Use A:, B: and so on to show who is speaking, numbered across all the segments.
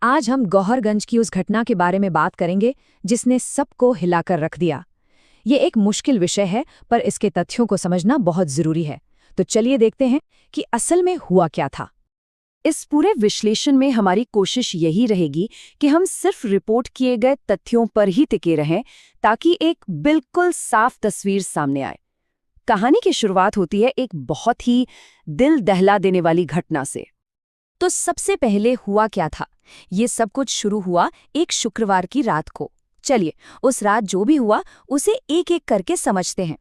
A: आज हम गौहरगंज की उस घटना के बारे में बात करेंगे जिसने सबको हिलाकर रख दिया। ये एक मुश्किल विषय है, पर इसके तथ्यों को समझना बहुत जरूरी है। तो चलिए देखते हैं कि असल में हुआ क्या था। इस पूरे विश्लेषण में हमारी कोशिश यही रहेगी कि हम सिर्फ रिपोर्ट किए गए तथ्यों पर ही टिके रहें, ताकि एक बिल्कुल साफ तस्वीर सामने आए। कहानी की शुरुआत होती है एक बहुत ही दिल दहला देने वाली घटना से। तो सबसे पहले हुआ क्या था? ये सब कुछ शुरू हुआ एक शुक्रवार की रात को। चलिए, उस रात जो भी हुआ उसे एक एक करके समझते हैं।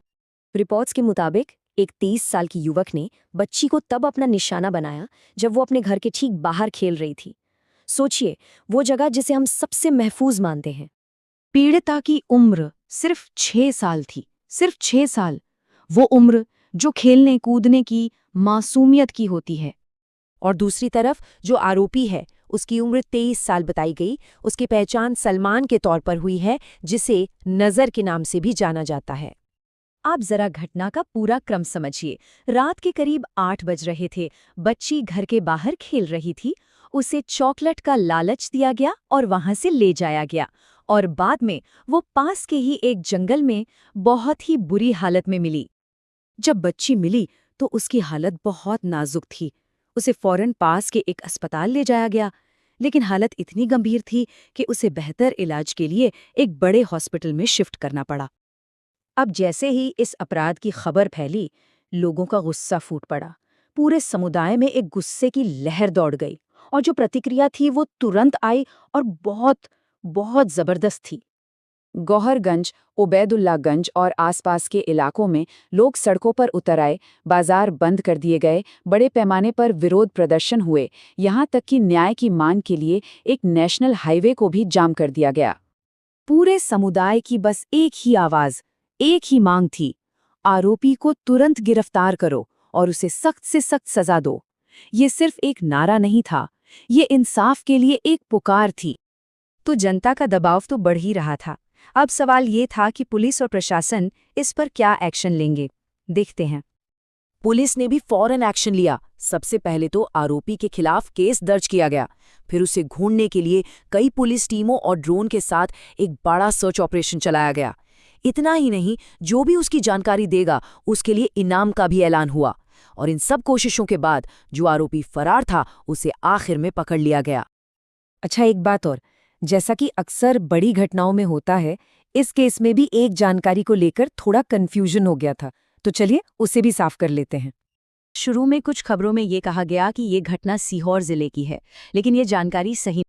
A: रिपोर्ट्स के मुताबिक एक 30 साल की युवक ने बच्ची को तब अपना निशाना बनाया जब वो अपने घर के ठीक बाहर खेल रही थी। सोचिए, वो जगह जिसे हम सबसे महफूज मानते हैं। पीड़िता की उम्र सिर्फ 6 साल थी, सिर्फ 6 साल। वो उम्र जो खेलने कूदने की, मासूमियत की होती है। और दूसरी तरफ जो आरोपी है, उसकी उम्र 23 साल बताई गई। उसकी पहचान सलमान के तौर पर हुई है, जिसे नज़र के नाम से भी जाना जाता है। आप जरा घटना का पूरा क्रम समझिए। रात के करीब 8 बज रहे थे। बच्ची घर के बाहर खेल रही थी। उसे चॉकलेट का लालच दिया गया और वहां से ले जाया गया, और बाद में वो पास के ही एक जंगल में बहुत ही बुरी हालत में मिली। जब बच्ची मिली तो उसकी हालत बहुत नाजुक थी। उसे फौरन पास के एक अस्पताल ले जाया गया, लेकिन हालत इतनी गंभीर थी कि उसे बेहतर इलाज के लिए एक बड़े हॉस्पिटल में शिफ्ट करना पड़ा। अब जैसे ही इस अपराध की खबर फैली, लोगों का गुस्सा फूट पड़ा। पूरे समुदाय में एक गुस्से की लहर दौड़ गई, और जो प्रतिक्रिया थी वो तुरंत आई और बहुत बहुत जबरदस्त थी। गौहरगंज, उबैदुल्लागंज और आसपास के इलाकों में लोग सड़कों पर उतर आए, बाजार बंद कर दिए गए, बड़े पैमाने पर विरोध प्रदर्शन हुए, यहाँ तक कि न्याय की मांग के लिए एक नेशनल हाईवे को भी जाम कर दिया गया। पूरे समुदाय की बस एक ही आवाज़, एक ही मांग थी: आरोपी को तुरंत गिरफ्तार करो और उसे सख्त से सख्त सजा दो। ये सिर्फ एक नारा नहीं था, ये इंसाफ के लिए एक पुकार थी। तो जनता का दबाव तो बढ़ ही रहा था। अब सवाल ये था कि पुलिस और प्रशासन इस पर क्या एक्शन लेंगे। देखते हैं। पुलिस ने भी फौरन एक्शन लिया। सबसे पहले तो आरोपी के खिलाफ केस दर्ज किया गया। फिर उसे ढूंढने के लिए कई पुलिस टीमों और ड्रोन के साथ एक बड़ा सर्च ऑपरेशन चलाया गया। इतना ही नहीं, जो भी उसकी जानकारी देगा उसके लिए इनाम का भी ऐलान हुआ। और इन सब कोशिशों के बाद जो आरोपी फरार था, उसे आखिर में पकड़ लिया गया। अच्छा, एक बात और, जैसा कि अक्सर बड़ी घटनाओं में होता है, इस केस में भी एक जानकारी को लेकर थोड़ा कंफ्यूजन हो गया था। तो चलिए उसे भी साफ कर लेते हैं। शुरू में कुछ खबरों में ये कहा गया कि ये घटना सीहोर जिले की है, लेकिन ये जानकारी सही